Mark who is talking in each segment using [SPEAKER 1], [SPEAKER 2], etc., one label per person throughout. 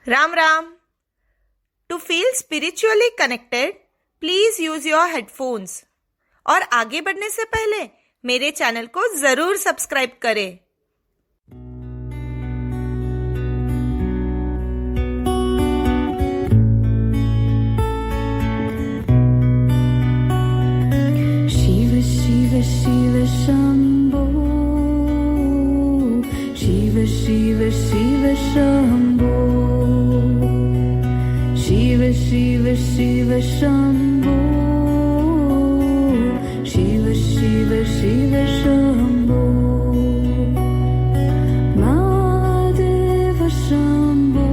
[SPEAKER 1] Ram Ram. To feel spiritually connected please use your headphones. और आगे बढ़ने से पहले मेरे चैनल को जरूर सब्सक्राइब करें।
[SPEAKER 2] शिव शिव शिव शंभो, शिव शिव शिव शंभो, शिव शिव शिव शंभो, शिव शिव शिव शंभो, महादेव शंभो,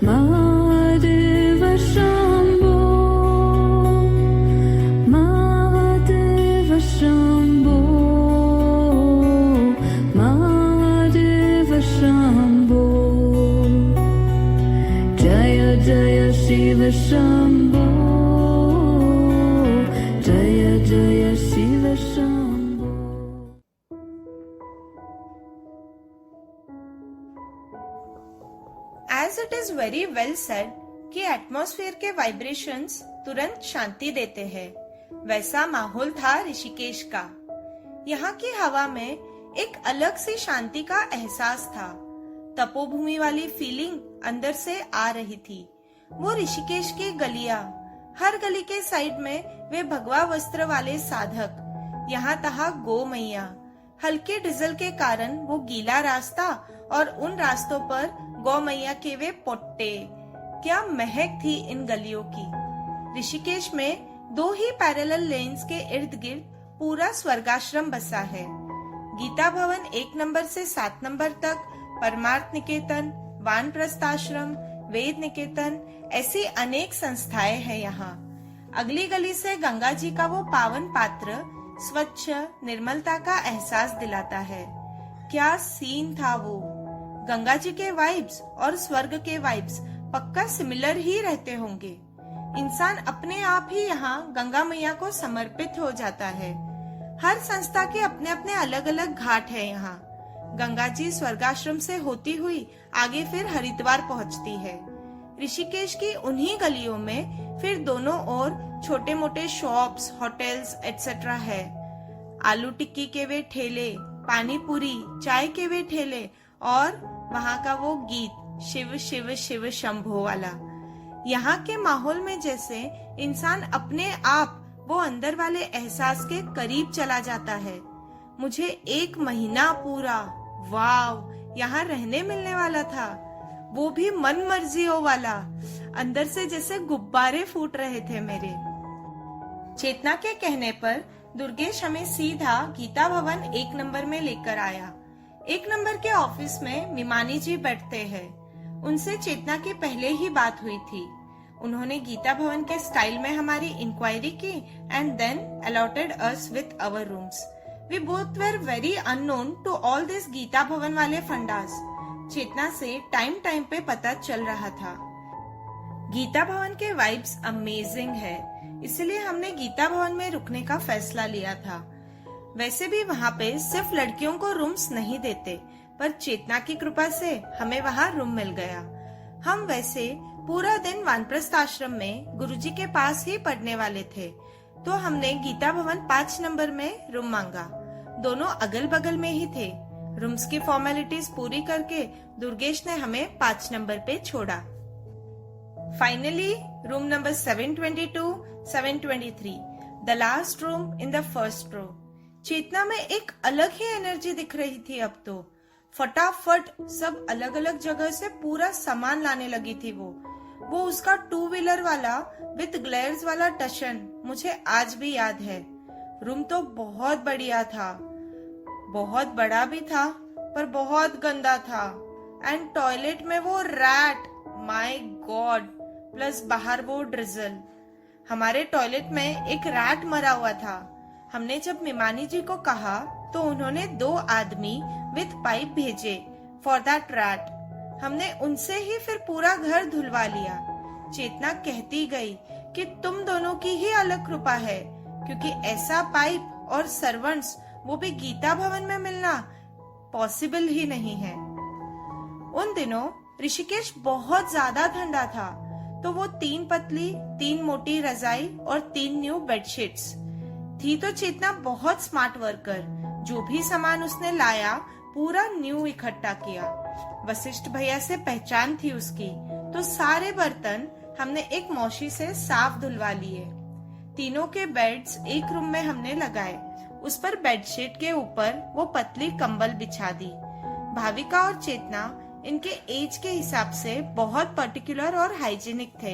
[SPEAKER 2] महादेव शंभो, महादेव शंभो, महादेव शंभो, जय जय शिव शंभो, जय जय Shiv Shambho.
[SPEAKER 1] As it is very well said कि एटमॉस्फेयर के वाइब्रेशंस तुरंत शांति देते हैं, वैसा माहौल था ऋषिकेश का। यहाँ की हवा में एक अलग सी शांति का एहसास था। तपोभूमि वाली फीलिंग अंदर से आ रही थी। वो ऋषिकेश की गलियां, हर गली के साइड में वे भगवा वस्त्र वाले साधक, यहाँ तहाँ गौ मैया। हल्के डीजल के कारण वो गीला रास्ता और उन रास्तों पर गौ मैया के वे पोट्टे। क्या महक थी इन गलियों की। ऋषिकेश में दो ही पैरेलल लेन्स के इर्द गिर्द पूरा स्वर्गाश्रम बसा है। गीता भवन 1 नंबर से 7 नंबर तक, परमार्थ निकेतन, वानप्रस्थ आश्रम, वेद निकेतन, ऐसी अनेक संस्थाएं हैं यहाँ। अगली गली से गंगा जी का वो पावन पात्र स्वच्छ निर्मलता का एहसास दिलाता है। क्या सीन था वो। गंगा जी के वाइब्स और स्वर्ग के वाइब्स पक्का सिमिलर ही रहते होंगे। इंसान अपने आप ही यहाँ गंगा मैया को समर्पित हो जाता है। हर संस्था के अपने अपने अलग अलग घाट है यहाँ। गंगा जी स्वर्गाश्रम से होती हुई आगे फिर हरिद्वार पहुँचती है। ऋषिकेश की उन्हीं गलियों में फिर दोनों ओर छोटे मोटे शॉप्स, होटल्स एटसेट्रा है। आलू टिक्की के वे ठेले, पानी पूरी, चाय के वे ठेले और वहाँ का वो गीत शिव शिव शिव शंभो वाला। यहाँ के माहौल में जैसे इंसान अपने आप वो अंदर वाले एहसास के करीब चला जाता है। मुझे 1 महीना पूरा वाव यहाँ रहने मिलने वाला था, वो भी मन मर्जियों वाला। अंदर से जैसे गुब्बारे फूट रहे थे मेरे। चेतना के कहने पर दुर्गेश हमें सीधा गीता भवन 1 नंबर में लेकर आया। 1 नंबर के ऑफिस में मिमानी जी बैठते हैं। उनसे चेतना की पहले ही बात हुई थी। उन्होंने गीता भवन के स्टाइल में हमारी इंक्वायरी की and then allotted us with our rooms. We both were very unknown to all this Gita Bhavan वाले फंडास। चेतना से टाइम पे पता चल रहा था। गीता भवन के वाइब्स अमेजिंग है, इसलिए हमने गीता भवन में रुकने का फैसला लिया था। वैसे भी वहाँ पे सिर्फ लड़कियों को रूम्स नहीं देते, पर चेतना की कृपा से हमें वहाँ रूम मिल गया। हम वैसे पूरा दिन वानप्रस्थ आश्रम में गुरुजी के पास ही पढ़ने वाले थे, तो हमने गीता भवन 5 नंबर में रूम मांगा। दोनों अगल बगल में ही थे। रूम्स की फॉर्मेलिटीज पूरी करके दुर्गेश ने हमें 5 नंबर पे छोड़ा। Finally room number 722, 723, the last room in the first row. Chetna में एक अलग ही एनर्जी दिख रही थी। अब तो फटाफट सब अलग अलग जगह से पूरा सामान लाने लगी थी। वो उसका 2 व्हीलर वाला विद ग्लेयर्स वाला टशन मुझे आज भी याद है। रूम तो बहुत बढ़िया था, बहुत बड़ा भी था, पर बहुत गंदा था। एंड टॉयलेट में वो रैट, माय गॉड, प्लस बाहर वो ड्रिजल। हमारे टॉयलेट में एक रैट मरा हुआ था। हमने जब मिमानी जी को कहा तो उन्होंने 2 आदमी विथ पाइप भेजे फॉर दैट रैट। हमने उनसे ही फिर पूरा घर धुलवा लिया। चेतना कहती गई कि तुम दोनों की ही अलग कृपा है, क्योंकि ऐसा पाइप और सर्वेंट्स, वो भी गीता भवन में मिलना पॉसिबल ही नहीं है। उन दिनों ऋषिकेश बहुत ज्यादा ठंडा था, तो वो 3 पतली, 3 मोटी रजाई और 3 न्यू बेडशीट्स थी। तो चेतना बहुत स्मार्ट वर्कर, जो भी सामान उसने लाया पूरा न्यू इकट्ठा किया। वशिष्ठ भैया से पहचान थी उसकी, तो सारे बर्तन हमने एक मौसी से साफ धुलवा लिए। तीनों के बेड्स एक रूम में हमने लगाए, उस पर बेडशीट के ऊपर वो पतली कंबल बिछा दी। भाविका और चेतना इनके एज के हिसाब से बहुत पर्टिकुलर और हाइजीनिक थे।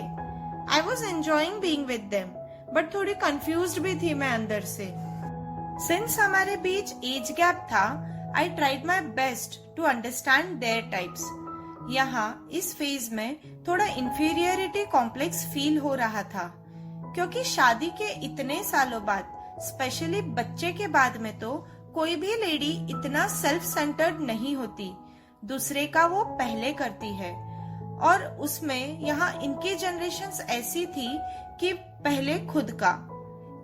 [SPEAKER 1] I was enjoying being with them, but थोड़ी कंफ्यूज्ड भी थी मैं अंदर से। सिंस हमारे बीच एज गैप था, I tried my best to understand their types. यहाँ इस फेज में थोड़ा इंफीरियरिटी कॉम्प्लेक्स फील हो रहा था, क्योंकि शादी के इतने सालों बाद, स्पेशली बच्चे के बाद में, तो कोई भी लेडी इतना सेल्फ सेंटर्ड नहीं होती। दूसरे का वो पहले करती है, और उसमें यहाँ इनकी जनरेशन्स ऐसी थी कि पहले खुद का।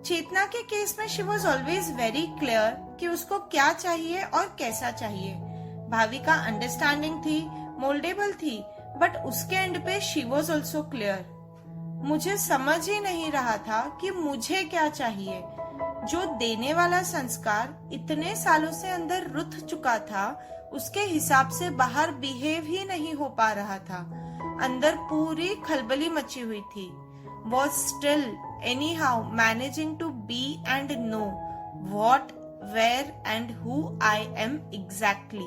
[SPEAKER 1] चेतना के केस में she was always very clear कि उसको क्या चाहिए और कैसा चाहिए। भाविका अंडरस्टैंडिंग थी, मोल्डेबल थी, बट उसके एंड पे शी वॉज ऑल्सो क्लियर। मुझे समझ ही नहीं रहा था कि मुझे क्या चाहिए। जो देने वाला संस्कार इतने सालों से अंदर रुत चुका था, उसके हिसाब से बाहर बिहेव ही नहीं हो पा रहा था। अंदर पूरी खलबली मची हुई थी। Was still anyhow managing to be and know what, where and who I am exactly.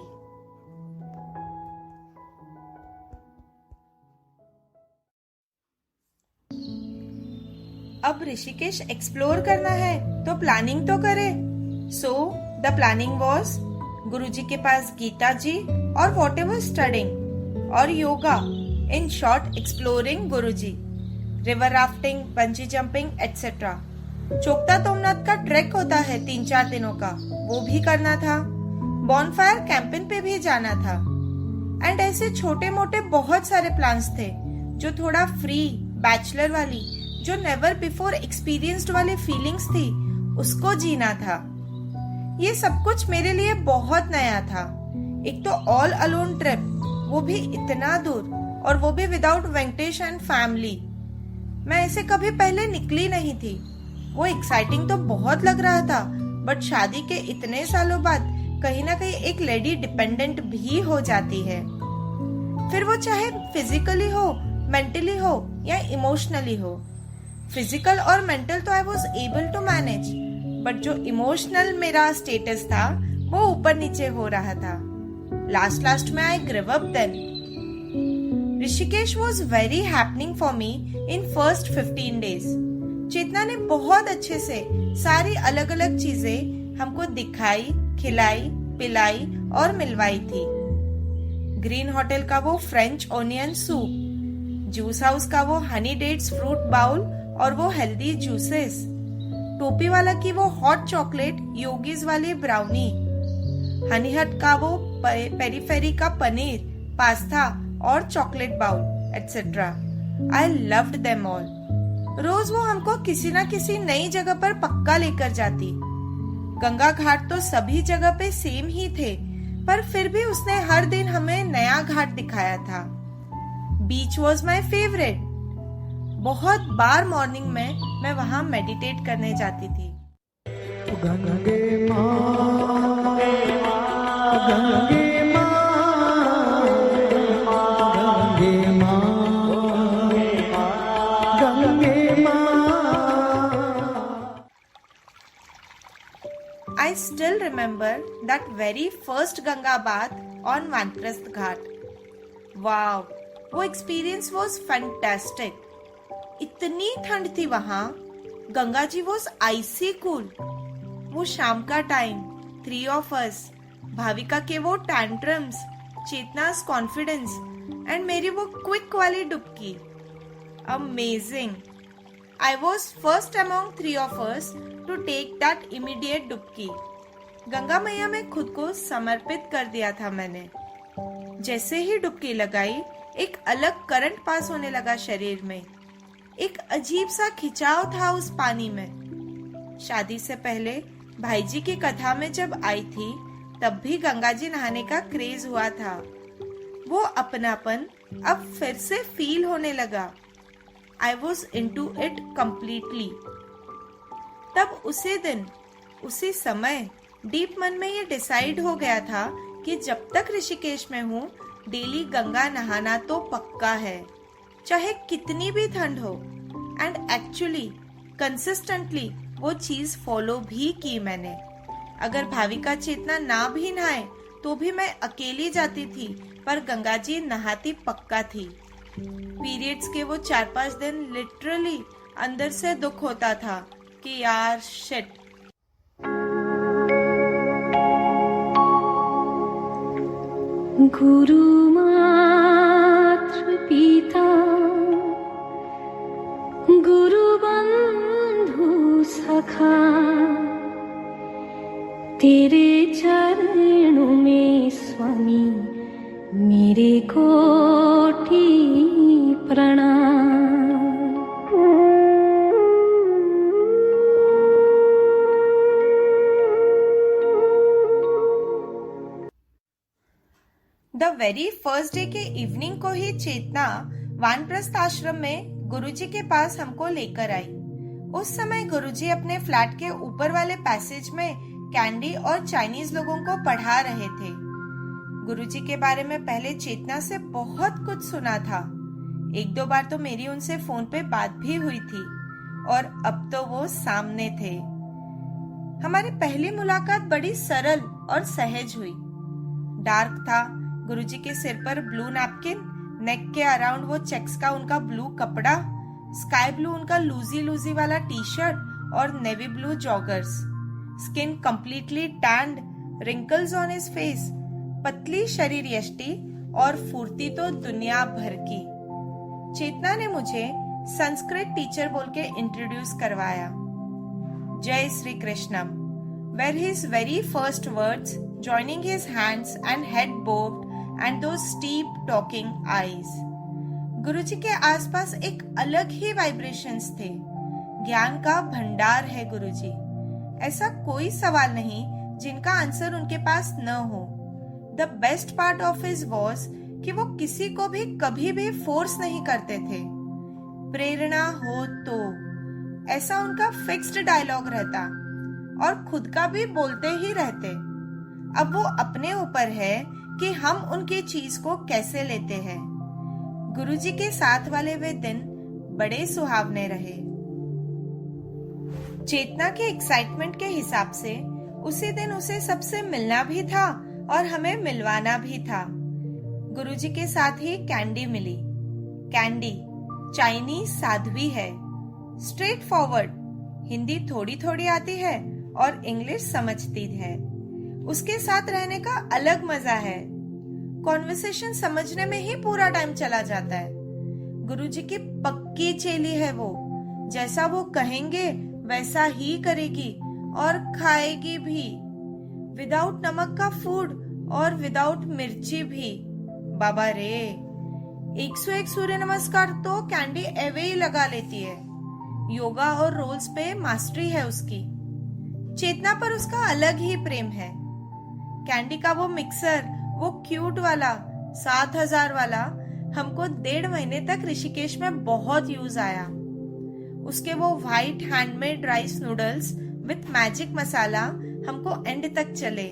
[SPEAKER 1] अब ऋषिकेश एक्सप्लोर करना है तो प्लानिंग तो करे। So the planning was Guruji के पास गीता जी और वॉट एवर स्टडिंग और yoga, in short exploring Guruji, river rafting, bungee jumping etcetera. चोकता तोमनाथ का ट्रैक होता है 3-4 दिनों का, वो भी करना था। बॉनफायर कैंपिंग पे भी जाना था। एंड ऐसे छोटे मोटे बहुत सारे प्लान्स थे, जो थोड़ा फ्री, बैचलर वाली, जो नेवर बिफोर एक्सपीरियंस्ड वाली फीलिंग्स थी, उसको जीना था। ये सब कुछ मेरे लिए बहुत नया था। एक तो ऑल अलोन ट्रिप, वो भी इतना दूर, और वो भी विदाउट वेंकटेश एंड फैमिली। मैं ऐसे कभी पहले निकली नहीं थी। वो एक्साइटिंग तो बहुत लग रहा था, बट शादी के इतने सालों बाद कहीं ना कहीं एक लेडी डिपेंडेंट भी हो जाती है। फिर वो चाहे फिजिकली हो, मेंटली हो या इमोशनली हो। फिजिकल और मेंटल तो I was able to manage, but जो इमोशनल मेरा स्टेटस था वो ऊपर नीचे हो रहा था। लास्ट में I give up then. Rishikesh was very happening for me in first 15 days। Chetna ने बहुत अच्छे से सारी अलग अलग चीजें हमको दिखाई, खिलाई, पिलाई और मिलवाई थी। ग्रीन होटल का वो French onion soup, juice house का वो हनी डेट्स फ्रूट बाउल और वो हेल्दी जूसेस, टोपी वाला की वो हॉट चॉकलेट योगीज वाली ब्राउनी, हनी हट का वो पेरीफेरी का पनीर, पास्ता और chocolate bowl etcetera. I loved them all. रोज वो हमको किसी ना किसी नई जगह पर पक्का लेकर जाती। गंगा घाट तो सभी जगह पे सेम ही थे, पर फिर भी उसने हर दिन हमें नया घाट दिखाया था। बीच वॉज माई फेवरेट। बहुत बार मॉर्निंग में मैं वहां मेडिटेट करने जाती थी। गंगे माँ, गंगे माँ, गंगे माँ, गंगे माँ। I still remember that very first Ganga bath on Vanprasth Ghat. Wow, वो experience was fantastic. इतनी ठंड थी वहाँ, Ganga ji was icy cool. वो शाम का टाइम, 3 of us, भाविका के वो tantrums, चेतना's confidence, and मेरी वो quick वाली डुबकी. Amazing. I was first among 3 of us to take that immediate डुबकी. गंगा मैया में खुद को समर्पित कर दिया था मैंने। जैसे ही डुबकी लगाई, एक अलग करंट पास होने लगा शरीर में। एक अजीब सा खिंचाव था उस पानी में। शादी से पहले भाई जी की कथा में जब आई थी, तब भी गंगा जी नहाने का क्रेज हुआ था। वो अपनापन अब फिर से फील होने लगा। I was into it completely. तब उसी दिन उसी समय डीप मन में ये डिसाइड हो गया था कि जब तक ऋषिकेश में हूँ डेली गंगा नहाना तो पक्का है, चाहे कितनी भी ठंड हो। एंड एक्चुअली कंसिस्टेंटली वो चीज फॉलो भी की मैंने। अगर भाविका चेतना ना भी नहाए तो भी मैं अकेली जाती थी, पर गंगा जी नहाती पक्का थी। पीरियड्स के वो 4-5 दिन लिटरली अंदर से दुख होता था कि यार शिट।
[SPEAKER 2] गुरु मातृ पिता गुरु बंधु सखा, तेरे चरणों में स्वामी मेरे कोटि प्रणाम।
[SPEAKER 1] द वेरी फर्स्ट डे के इवनिंग को ही चेतना वानप्रस्थ आश्रम में गुरुजी के पास हमको लेकर आई। उस समय गुरुजी अपने फ्लैट के ऊपर वाले पैसेज में कैंडी और चाइनीज लोगों को पढ़ा रहे थे। गुरुजी के बारे में पहले चेतना से बहुत कुछ सुना था। 1-2 बार तो मेरी उनसे फोन पे बात भी हुई थी और अब तो वो सामने थे। हमारी पहली मुलाकात बड़ी सरल और सहज हुई। डार्क था, गुरुजी के सिर पर ब्लू नैपकिन, नेक के अराउंड वो चेक्स का उनका ब्लू कपड़ा, स्काई ब्लू उनका लूजी वाला टी शर्ट और navy blue joggers, skin completely stand, wrinkles on his face, पतली शरीर यष्टि और फुर्ती तो दुनिया भर की। चेतना ने मुझे संस्कृत टीचर बोल के इंट्रोड्यूस करवाया। जय श्री कृष्णम were his very first words, joining his hands and head bowed and those steep talking eyes. गुरुजी के आसपास एक अलग ही वाइब्रेशंस थे। ज्ञान का भंडार है गुरुजी। ऐसा कोई सवाल नहीं जिनका आंसर उनके पास न हो। The best part of his was कि वो किसी को भी कभी भी फोर्स नहीं करते थे। प्रेरणा हो तो, ऐसा उनका फिक्स्ड डायलॉग रहता और खुद का भी बोलते ही रहते। अब वो अपने ऊपर है कि हम उनकी चीज को कैसे लेते हैं। गुरुजी के साथ वाले वे दिन बड़े सुहावने रहे। चेतना के एक्साइटमेंट के हिसाब से उसी दिन उसे सबसे मिलना भी था और हमें मिलवाना भी था। गुरुजी के साथ ही कैंडी मिली। कैंडी चाइनीज साध्वी है, स्ट्रेट फॉरवर्ड, हिंदी थोड़ी थोड़ी आती है और इंग्लिश समझती है। उसके साथ रहने का अलग मजा है। कॉन्वर्सेशन समझने में ही पूरा टाइम चला जाता है। गुरुजी की पक्की चेली है वो। जैसा वो कहेंगे वैसा ही करेगी और खाएगी भी। विदाउट नमक का फूड और विदाउट मिर्ची भी। बाबा रे, 101 सूर्य नमस्कार तो कैंडी एवे ही लगा लेती है। योगा और रोल्स पे मास्टरी है उसकी। चेतना पर उसका अलग ही प्रेम है। कैंडी का वो मिक्सर, वो क्यूट वाला 7000 वाला, हमको 1.5 महीने तक ऋषिकेश में बहुत यूज आया। उसके वो white handmade rice noodles with magic masala हमको एंड तक चले।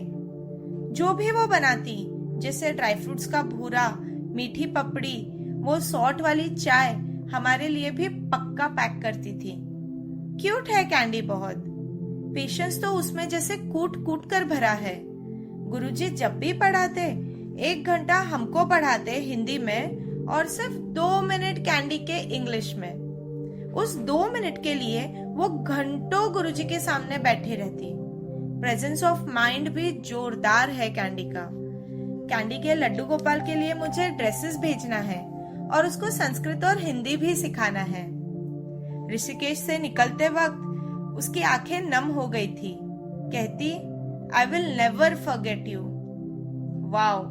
[SPEAKER 1] जो भी वो बनाती, जैसे ड्राई फ्रूट्स का भूरा, मीठी पपड़ी, वो सॉल्ट वाली चाय हमारे लिए भी पक्का पैक करती थी। क्यूट है कैंडी बहुत। पेशेंस तो उसमें जैसे कूट कूट कर भरा है। गुरुजी जब भी पढ़ाते 1 घंटा हमको पढ़ाते हिंदी में और सिर्फ 2 मिनट कैंडी के इंग्लिश में। उस 2 मिनट के लिए वो घंटों गुरुजी के सामने बैठी रहती। प्रेजेंस ऑफ माइंड भी जोरदार है कैंडी का। कैंडी के लड्डू गोपाल के लिए मुझे ड्रेसेस भेजना है और उसको संस्कृत और हिंदी भी सिखाना है। ऋषिकेश से निकलते वक्त उसकी आंखें नम हो गई थी। कहती, I will never forget you. Wow,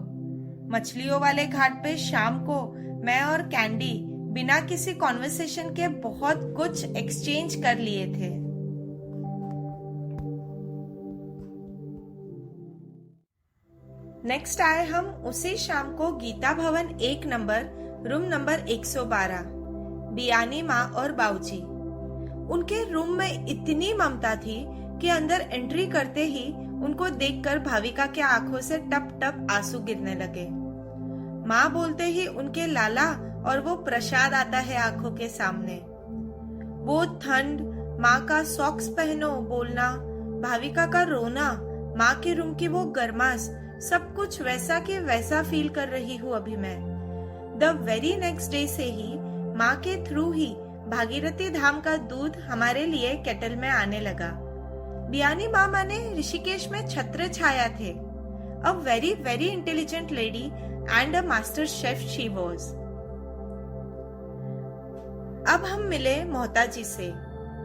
[SPEAKER 1] मछलियों वाले घाट पे शाम को मैं और कैंडी बिना किसी कॉन्वर्सेशन के बहुत कुछ एक्सचेंज कर लिए थे। नेक्स्ट आए हम उसी शाम को Gita Bhavan 1 number, room number 112, Biyani माँ और बाऊजी। उनके रूम में इतनी ममता थी कि अंदर एंट्री करते ही उनको देखकर भाविका के आंखों से टप टप आंसू गिरने लगे। माँ बोलते ही उनके लाला और वो प्रसाद आता है आंखों के सामने। वो ठंड, माँ का सॉक्स पहनो बोलना, भाविका का रोना, माँ के रूम की वो गर्मास, सब कुछ वैसा के वैसा फील कर रही हूँ अभी मैं। द वेरी नेक्स्ट डे से ही माँ के थ्रू ही भागीरथी धाम का दूध हमारे लिए केटल में आने लगा। बियानी मामा ने ऋषिकेश में छत्र छाया थे। A very very intelligent lady and a master chef she was. अब हम मिले मोहता जी से।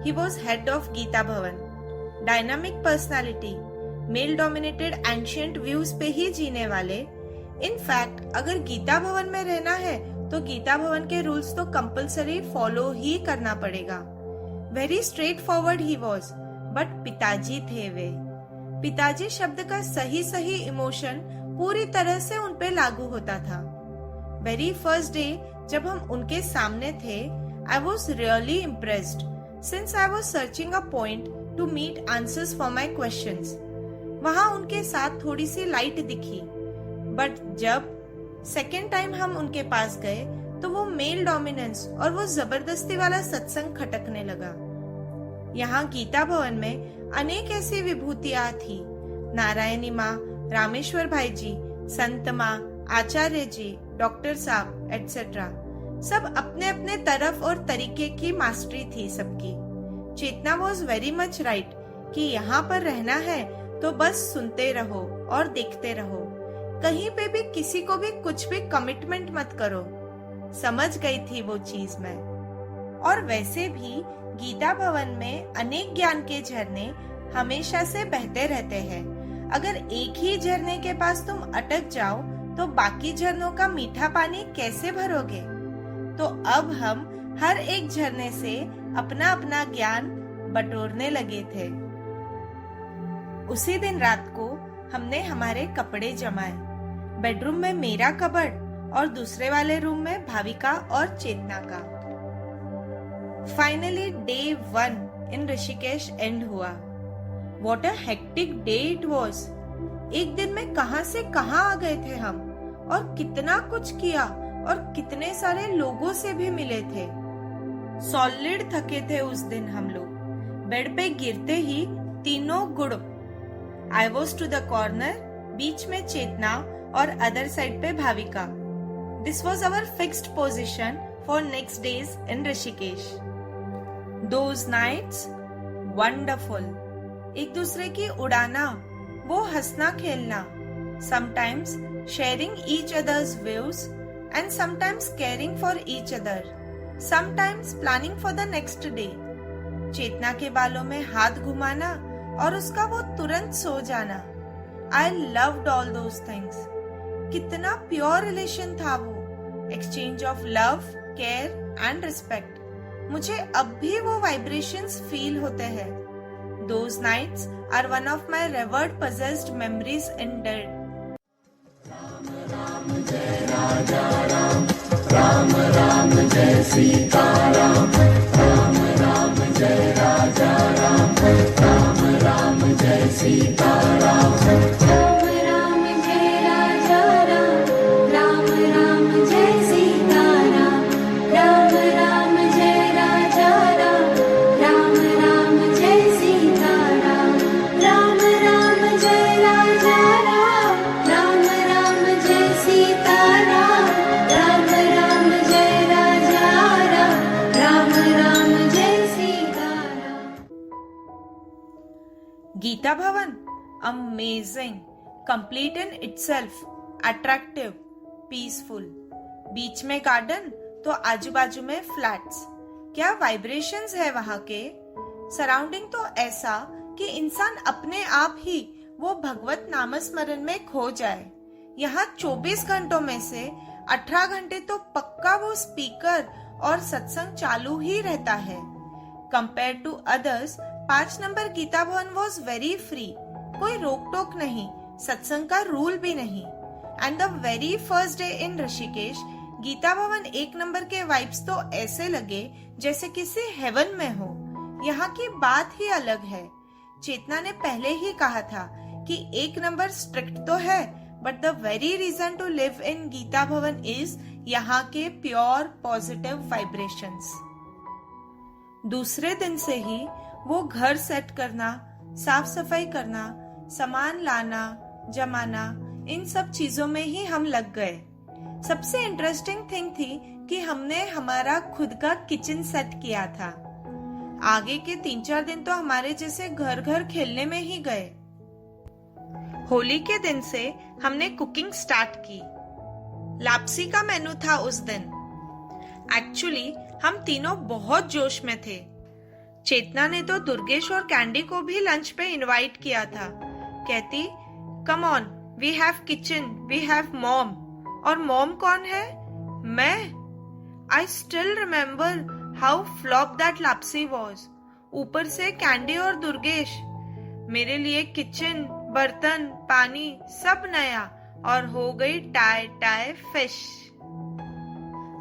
[SPEAKER 1] He was head of Gita Bhavan. Dynamic personality, male dominated ancient views पे ही जीने वाले। इनफैक्ट अगर गीता भवन में रहना है तो गीता भवन के रूल्स तो कंपलसरी फॉलो ही करना पड़ेगा। Very straight forward he was, but पिताजी थे वे। पिताजी शब्द का सही सही इमोशन पूरी तरह से उन पे लागू होता था। वेरी फर्स्ट डे जब हम उनके सामने थे, I was really impressed since I was searching a point to meet answers for my questions. वहां उनके साथ थोड़ी सी लाइट दिखी, बट जब सेकेंड टाइम हम उनके पास गए तो वो मेल डोमिनेंस और वो जबरदस्ती वाला सत्संग खटकने लगा। यहाँ गीता भवन में अनेक ऐसी विभूतियां थी। नारायणी माँ, रामेश्वर भाई जी, संत माँ, आचार्य जी, डॉक्टर साहब एटसेट्रा, सब अपने अपने तरफ और तरीके की मास्टरी थी सबकी। चेतना वॉज वेरी मच राइट कि यहाँ पर रहना है तो बस सुनते रहो और देखते रहो, कहीं पे भी किसी को भी कुछ भी कमिटमेंट मत करो। समझ गई थी वो चीज मैं। और वैसे भी गीता भवन में अनेक ज्ञान के झरने हमेशा से बहते रहते हैं। अगर एक ही झरने के पास तुम अटक जाओ तो बाकी झरनों का मीठा पानी कैसे भरोगे? तो अब हम हर एक झरने से अपना अपना ज्ञान बटोरने लगे थे। उसी दिन रात को हमने हमारे कपड़े जमाए। बेडरूम में मेरा कबर्ड और दूसरे वाले रूम में भाविका और चेतना का। Finally day 1 in Rishikesh and हुआ। What a hectic day it was! एक दिन में कहां से कहां आ गए थे हम, और कितना कुछ किया और कितने सारे लोगों से भी मिले थे। सॉलिड थके थे उस दिन हम लोग। बेड पे गिरते ही तीनों गुड़। I was to the corner, बीच में चेतना और अदर साइड पे Bhavika. This was our fixed position for next days in Rishikesh. Those nights wonderful. एक दूसरे की उड़ाना, वो हंसना खेलना, sometimes sharing each others views and sometimes caring for each other, sometimes planning for the next day. Chetna के बालों में हाथ घुमाना और उसका वो तुरंत सो जाना। I loved all those things. कितना प्योर रिलेशन था वो, exchange of love, care and respect. मुझे अब भी वो वाइब्रेशंस फील होते हैं। Those nights are one of my revered possessed memories in dead. Ram Ram जय राजा राम, राम राम जय सीता राम, राम राम जय राजा राम, राम राम जय Sita Ram. Gita Bhavan amazing, complete in itself, attractive, peaceful. बीच में गार्डन तो आजू बाजू में फ्लैट्स। क्या वाइब्रेशंस है वहां के। सराउंडिंग तो ऐसा कि इंसान अपने आप ही वो भगवत नाम स्मरण में खो जाए। यहाँ 24 घंटों में से 18 घंटे तो पक्का वो स्पीकर और सत्संग चालू ही रहता है। Compare to others, 5 number Gita Bhavan was very free. कोई रोक टोक नहीं, सत्संग का रूल भी नहीं। And the very first day in Rishikesh, Gita Bhavan 1 number के वाइब्स तो ऐसे लगे जैसे किसी हेवन में हो। यहाँ की बात ही अलग है। चेतना ने पहले ही कहा था कि 1 नंबर स्ट्रिक्ट तो है, but the very reason to live in Gita Bhavan is यहाँ के प्योर पॉजिटिव वाइब्रेशंस। दूसरे दिन से ही वो घर सेट करना, साफ सफाई करना, सामान लाना, जमाना, इन सब चीजों में ही हम लग गए। सबसे इंटरेस्टिंग थिंग थी कि हमने हमारा खुद का किचन सेट किया था। आगे के 3-4 दिन तो हमारे जैसे घर घर खेलने में ही गए। होली के दिन से हमने कुकिंग स्टार्ट की। लापसी का मेनू था उस दिन। एक्चुअली हम तीनों बहुत जोश में थे। चेतना ने तो दुर्गेश और कैंडी को भी लंच पे इनवाइट किया था। कहती, come on, we have kitchen, we have mom. और मॉम कौन है? मैं। I still remember how flop that lapsi was. ऊपर से कैंडी और दुर्गेश। मेरे लिए किचन, बर्तन, पानी सब नया, और हो गई टाय टाय फिश।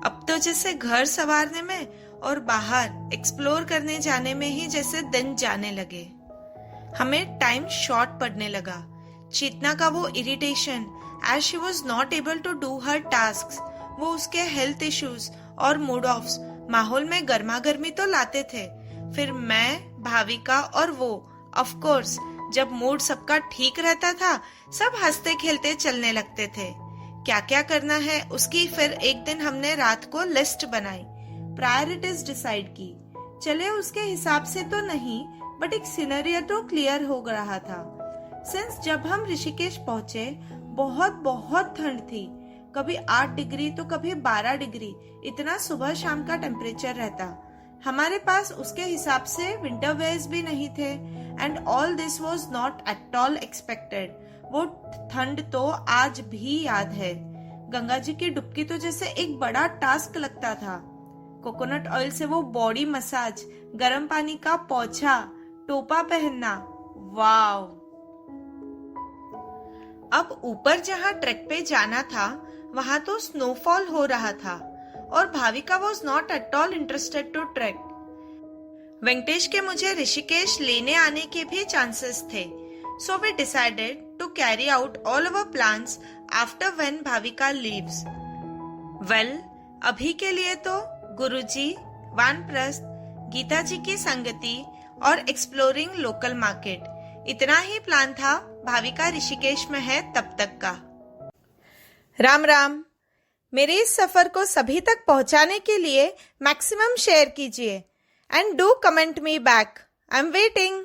[SPEAKER 1] अब तो जैसे घर संवारने में और बाहर एक्सप्लोर करने जाने में ही जैसे दिन जाने लगे। हमें टाइम शॉर्ट पड़ने लगा। चेतना का वो irritation as she was not able to do her task, वो उसके हेल्थ इश्यूज और मूड ऑफ्स माहौल में गर्मा गर्मी तो लाते थे। फिर मैं, भाविका और वो, ऑफ कोर्स जब मूड सबका ठीक रहता था सब हंसते खेलते चलने लगते थे। क्या क्या करना है उसकी फिर एक दिन हमने रात को लिस्ट बनाई, प्रायोरिटीज डिसाइड की। चले उसके हिसाब से तो नहीं, बट एक सिनेरियो तो क्लियर हो रहा था। सिंस जब हम ऋषिकेश पहुंचे बहुत बहुत ठंड थी। कभी 8 डिग्री तो कभी 12 डिग्री, इतना सुबह शाम का टेम्परेचर रहता। हमारे पास उसके हिसाब से विंटर वेयर्स भी नहीं थे। And all this was not at all expected. वो ठंड तो आज भी याद है। गंगा जी की डुबकी तो जैसे एक बड़ा टास्क लगता था। कोकोनट ऑयल से वो बॉडी मसाज, गर्म पानी का पोछा, टोपा पहनना, वाव। अब ऊपर जहाँ ट्रैक पे जाना था वहां तो स्नोफॉल हो रहा था और Bhavika was not at all interested to track. Venkatesh के मुझे ऋषिकेश लेने आने के भी चांसेस थे। So we decided to carry out all our plans after when Bhavika leaves. Well, अभी के लिए तो गुरुजी, वानप्रस्थ, गीता जी की संगति और एक्सप्लोरिंग लोकल मार्केट, इतना ही प्लान था भाविका ऋषिकेश में है तब तक का। राम राम। मेरे इस सफर को सभी तक पहुंचाने के लिए मैक्सिमम शेयर कीजिए and do comment me back. I am waiting.